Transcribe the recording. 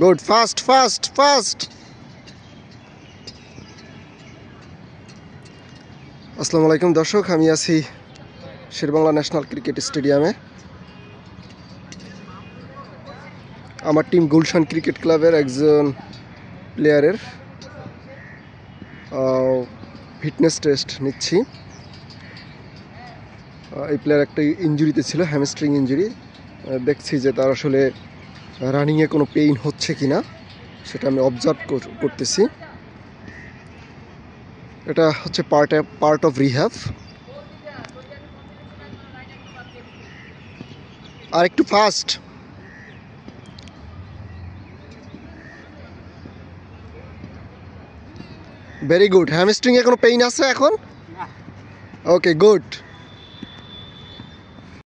Good, fast fast fast. আসসালামু আলাইকুম দর্শক, আমি আছি শেরেবাংলা ন্যাশনাল ক্রিকেট স্টেডিয়ামে। আমার টিম গুলশান ক্রিকেট ক্লাবের একজন প্লেয়ারের ফিটনেস টেস্ট নিচ্ছি। এই প্লেয়ার একটা ইনজুরিতে ছিল, হ্যামস্ট্রিং ইনজুরি। দেখছি যে তার আসলে রানিংয়ে কোনো পেইন হচ্ছে কি না, সেটা আমি অবজার্ভ করতেছি। এটা হচ্ছে পার্ট অফ রিহ্যাব। আর একটু ফাস্ট। Very good. হ্যামস্ট্রিংয়ে কোনো পেইন আছে এখন? ওকে, গুড।